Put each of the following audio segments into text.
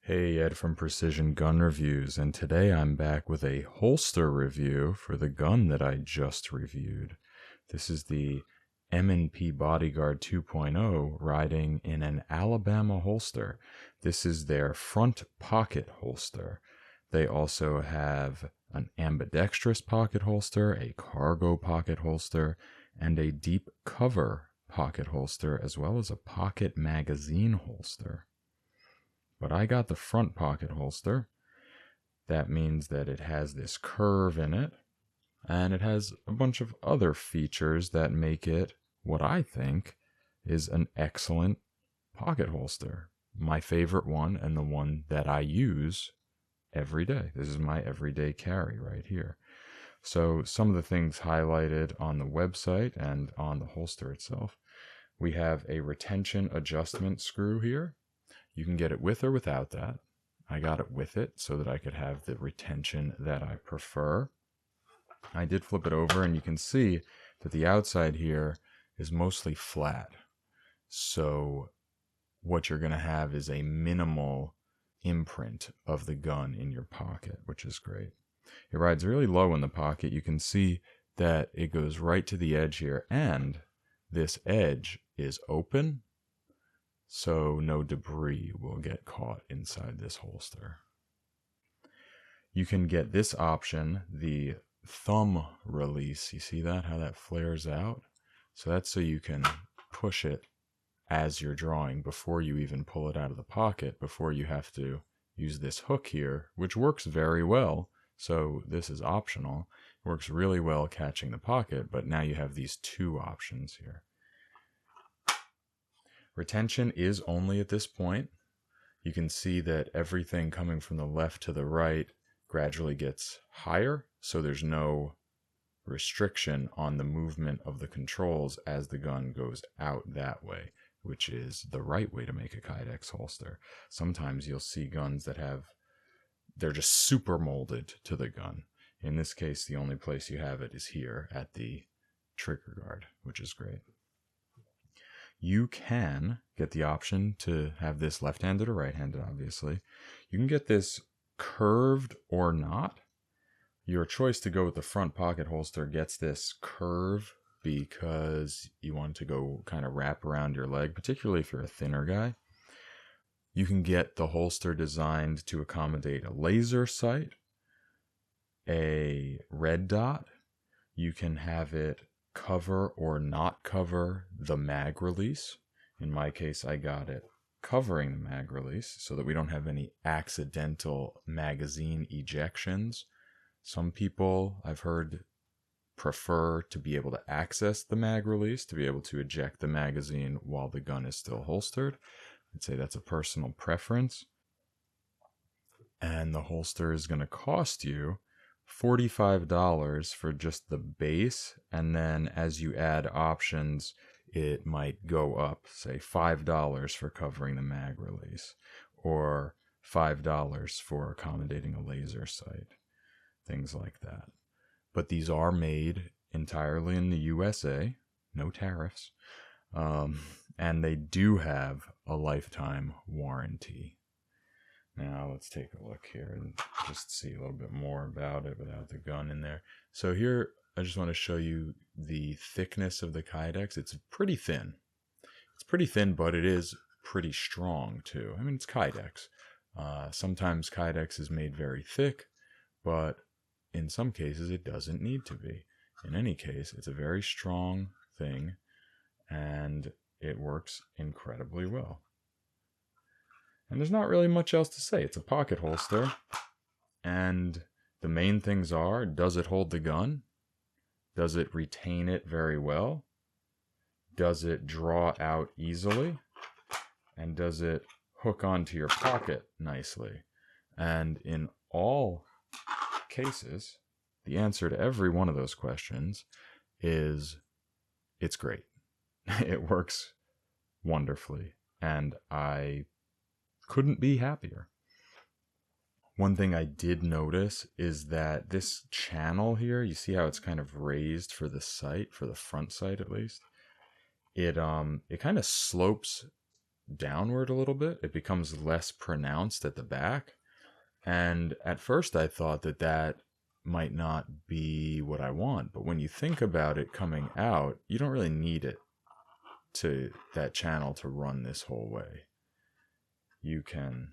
Hey, Ed from Precision Gun Reviews, and today I'm back with a holster review for the gun that I just reviewed. This is the M&P Bodyguard 2.0 riding in an Alabama holster. This is their front pocket holster. They also have an ambidextrous pocket holster, a cargo pocket holster, and a deep cover pocket holster, as well as a pocket magazine holster. But I got the front pocket holster. That means that it has this curve in it, and it has a bunch of other features that make it what I think is an excellent pocket holster. My favorite one, and the one that I use every day. This is my everyday carry right here. So some of the things highlighted on the website and on the holster itself. We have a retention adjustment screw here. You can get it with or without that. I got it with it so that I could have the retention that I prefer. I did flip it over, and you can see that the outside here is mostly flat. So what you're going to have is a minimal imprint of the gun in your pocket, which is great. It rides really low in the pocket. You can see that it goes right to the edge here, and this edge is open, so no debris will get caught inside this holster. You can get this option, the thumb release. You see that, how that flares out? So that's so you can push it as you're drawing before you even pull it out of the pocket, before you have to use this hook here, which works very well. So this is optional. It works really well catching the pocket, but now you have these two options here. Retention is only at this point. You can see that everything coming from the left to the right gradually gets higher, so there's no restriction on the movement of the controls as the gun goes out that way, which is the right way to make a Kydex holster. Sometimes you'll see guns that they're just super molded to the gun. In this case, the only place you have it is here at the trigger guard, which is great. You can get the option to have this left-handed or right-handed, obviously. You can get this curved or not. Your choice to go with the front pocket holster gets this curve because you want to go kind of wrap around your leg, particularly if you're a thinner guy. You can get the holster designed to accommodate a laser sight, a red dot. You can have it cover or not cover the mag release. In my case, I got it covering the mag release so that we don't have any accidental magazine ejections. Some people, I've heard, prefer to be able to access the mag release, to be able to eject the magazine while the gun is still holstered. I'd say that's a personal preference. And the holster is going to cost you $45 for just the base, and then as you add options, it might go up, say $5 for covering the mag release, or $5 for accommodating a laser sight, things like that. But these are made entirely in the USA, no tariffs, and they do have a lifetime warranty. Now let's take a look here and just see a little bit more about it without the gun in there. So here, I just want to show you the thickness of the Kydex. It's pretty thin. It's pretty thin, but it is pretty strong too. I mean, it's Kydex. Sometimes Kydex is made very thick, but in some cases it doesn't need to be. In any case, it's a very strong thing, and it works incredibly well. And there's not really much else to say. It's a pocket holster. And the main things are, does it hold the gun? Does it retain it very well? Does it draw out easily? And does it hook onto your pocket nicely? And in all cases, the answer to every one of those questions is it's great. It works wonderfully. And I couldn't be happier. One thing I did notice is that this channel here, you see how it's kind of raised for the sight, for the front sight at least? It kind of slopes downward a little bit. It becomes less pronounced at the back. And at first I thought that that might not be what I want. But when you think about it coming out, you don't really need it to that channel to run this whole way. You're going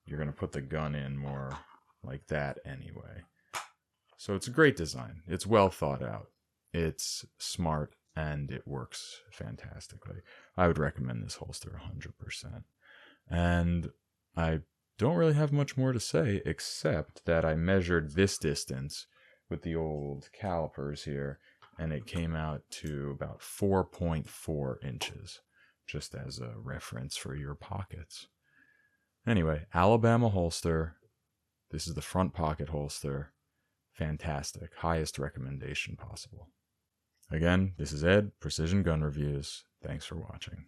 to put the gun in more like that anyway. So it's a great design. It's well thought out. It's smart and it works fantastically. I would recommend this holster 100%. And I don't really have much more to say except that I measured this distance with the old calipers here, and it came out to about 4.4 inches, just as a reference for your pockets. Anyway, Alabama holster. This is the front pocket holster. Fantastic. Highest recommendation possible. Again, this is Ed, Precision Gun Reviews. Thanks for watching.